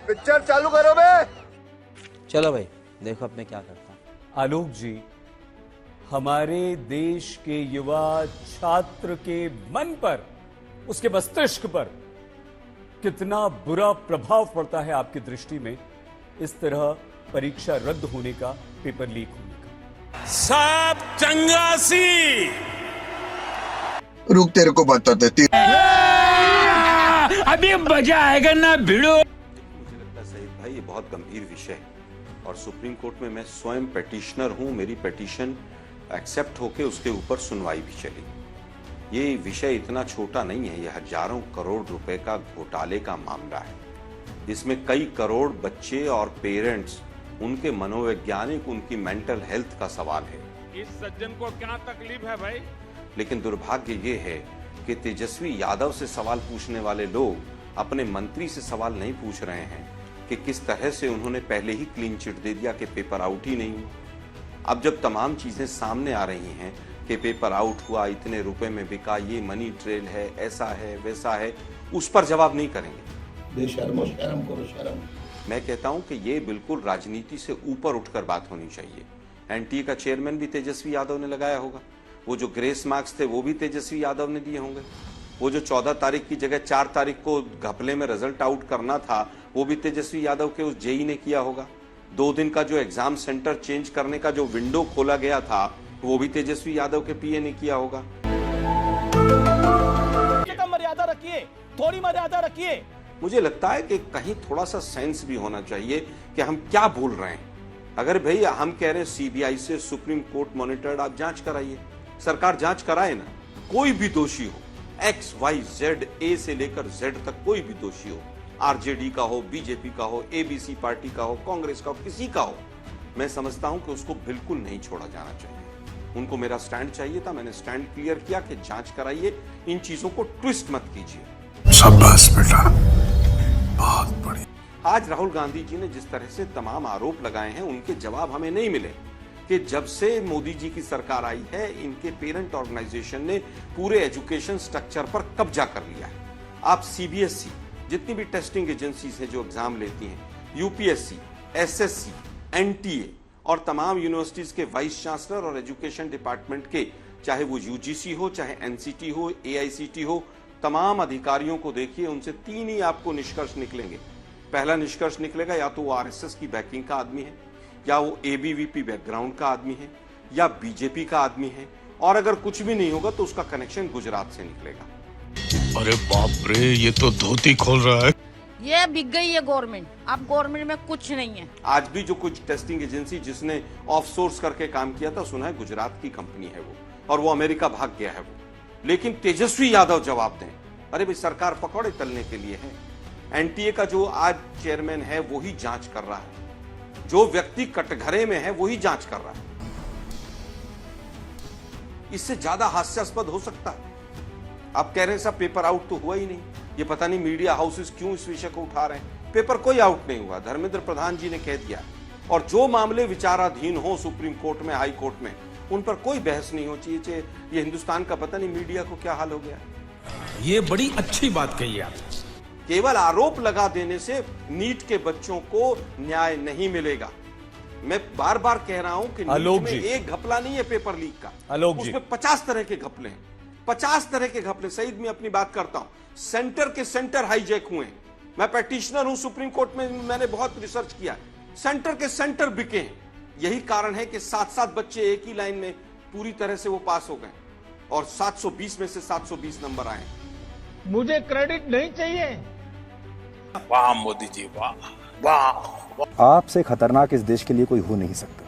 Picture चालू करो बे। चलो भाई, देखो अब मैं क्या करता हूँ। आलोक जी, हमारे देश के युवा छात्र के मन पर, उसके मस्तिष्क पर कितना बुरा प्रभाव पड़ता है आपकी दृष्टि में इस तरह परीक्षा रद्द होने का, पेपर लीक होने का। सब चंगासी रुक, तेरे को बताते अभी मजा आएगा ना भिड़ो। मुझे लगता है सईद भाई, ये बहुत गंभीर विषय है और सुप्रीम कोर्ट में मैं स्वयं पेटिशनर हूं। मेरी पेटिशन एक्सेप्ट होके उसके ऊपर सुनवाई भी चली। ये विषय इतना छोटा नहीं है, ये हजारों करोड़ रुपए का घोटाले का मामला है। इसमें कई करोड़ बच्चे और पेरेंट्स, उनके मनोवैज्ञानिक, उनकी मेंटल हेल्थ का सवाल है। इस सज्जन को क्या तकलीफ है भाई? लेकिन दुर्भाग्य ये है कि तेजस्वी यादव से सवाल पूछने वाले लोग अपने मंत्री से सवाल नहीं पूछ रहे हैं कि किस तरह से उन्होंने पहले ही क्लीन चिट दे दिया कि पेपर आउट ही नहीं हुआ। अब जब तमाम चीजें सामने आ रही हैं कि पेपर आउट हुआ, इतने रुपए में बिका, ये मनी ट्रेल है, ऐसा है, वैसा है, उस पर जवाब नहीं करेंगे। बेशर्मो, शर्म करो, शर्म। मैं कहता हूं कि ये बिल्कुल राजनीति से ऊपर उठकर बात होनी चाहिए। एनटीए का चेयरमैन भी तेजस्वी यादव ने लगाया होगा, वो जो ग्रेस मार्क्स थे वो भी तेजस्वी यादव ने दिए होंगे, वो जो 14 तारीख की जगह 4 तारीख को घपले में रिजल्ट आउट करना था वो भी तेजस्वी यादव के उस जेई ने किया होगा। 2 दिन का जो एग्जाम सेंटर चेंज करने का जो विंडो खोला गया था वो भी तेजस्वी यादव के पीए ने किया होगा। मर्यादा रखिए, थोड़ी मर्यादा रखिए। मुझे लगता है कि कहीं थोड़ा सा सेंस भी होना चाहिए कि हम क्या बोल रहे हैं। अगर भाई हम कह रहे हैं सीबीआई से सुप्रीम कोर्ट मॉनिटर्ड, आप जांच कराइए, सरकार जांच कराए ना। कोई भी दोषी हो, एक्स वाई जेड, ए से लेकर जेड तक कोई भी दोषी हो, आरजेडी का हो, बीजेपी का हो, एबीसी पार्टी का हो, कांग्रेस का हो, किसी का हो, मैं समझता हूं कि उसको बिल्कुल नहीं छोड़ा जाना चाहिए। उनको मेरा स्टैंड चाहिए था, मैंने स्टैंड क्लियर किया कि जांच कराइए, इन चीजों को ट्विस्ट मत कीजिए। शाबाश बेटा, बहुत बढ़िया। आज राहुल गांधी जी ने जिस तरह से तमाम आरोप लगाए हैं, उनके जवाब हमें नहीं मिले कि जब से मोदी जी की सरकार आई है, इनके पेरेंट ऑर्गेनाइजेशन ने पूरे एजुकेशन स्ट्रक्चर पर कब्जा कर लिया है। आप सीबीएसई, जितनी भी टेस्टिंग एजेंसीज हैं जो एग्जाम लेती हैं, यूपीएससी, एसएससी, एनटीए और तमाम यूनिवर्सिटीज के वाइस चांसलर और एजुकेशन डिपार्टमेंट के, चाहे वो यूजीसी हो, चाहे एनसीटी हो, एआईसीटी हो, तमाम अधिकारियों को देखिए, उनसे 3 ही आपको निष्कर्ष निकलेंगे। पहला निष्कर्ष निकलेगा या तो वो आरएसएस की बैकिंग का आदमी है, या वो एबीवीपी बैकग्राउंड का आदमी है, या बीजेपी का आदमी है, और अगर कुछ भी नहीं होगा तो उसका कनेक्शन गुजरात से निकलेगा। अरे बाप रे, ये तो धोती खोल रहा है। ये बिक गई है गवर्नमेंट, अब गवर्नमेंट में कुछ नहीं है। आज भी जो कुछ टेस्टिंग एजेंसी जिसने ऑफसोर्स करके काम किया था, सुना है गुजरात की कंपनी है वो, और वो अमेरिका भाग गया है वो। लेकिन तेजस्वी यादव जवाब दें। अरे भाई, सरकार पकौड़े तलने के लिए है। एनटीए का जो आज चेयरमैन है वो ही जांच कर रहा है, जो व्यक्ति कटघरे में है वही जांच कर रहा है। इससे ज्यादा हास्यास्पद हो सकता है? आप कह रहे हैं साहब पेपर आउट तो हुआ ही नहीं, ये पता नहीं मीडिया हाउसेस क्यों इस विषय को उठा रहे हैं। पेपर कोई आउट नहीं हुआ, धर्मेंद्र प्रधान जी ने कह दिया। और जो मामले विचाराधीन हो सुप्रीम कोर्ट में, हाई कोर्ट में, उन पर कोई बहस नहीं हो चाहिए। ये हिंदुस्तान का पता नहीं मीडिया को क्या हाल हो गया। ये बड़ी अच्छी बात कही आप। केवल आरोप लगा देने से नीट के बच्चों को न्याय नहीं मिलेगा। मैं बार बार कह रहा हूं कि नीट में एक घपला नहीं है पेपर लीक का, उसमें 50 तरह के घपले हैं, 50 तरह के घपले। सईद, मैं अपनी बात करता हूं, सेंटर के सेंटर हाईजैक हुए हैं। मैं पेटिशनर हूं सुप्रीम कोर्ट में, मैंने बहुत रिसर्च किया, सेंटर के सेंटर बिके हैं। यही कारण है कि 7-7 बच्चे एक ही लाइन में पूरी तरह से वो पास हो गए और 720 में से 720 नंबर आए। मुझे क्रेडिट नहीं चाहिए। वाह मोदी जी, वाह वाह। आपसे खतरनाक इस देश के लिए कोई हो नहीं सकता।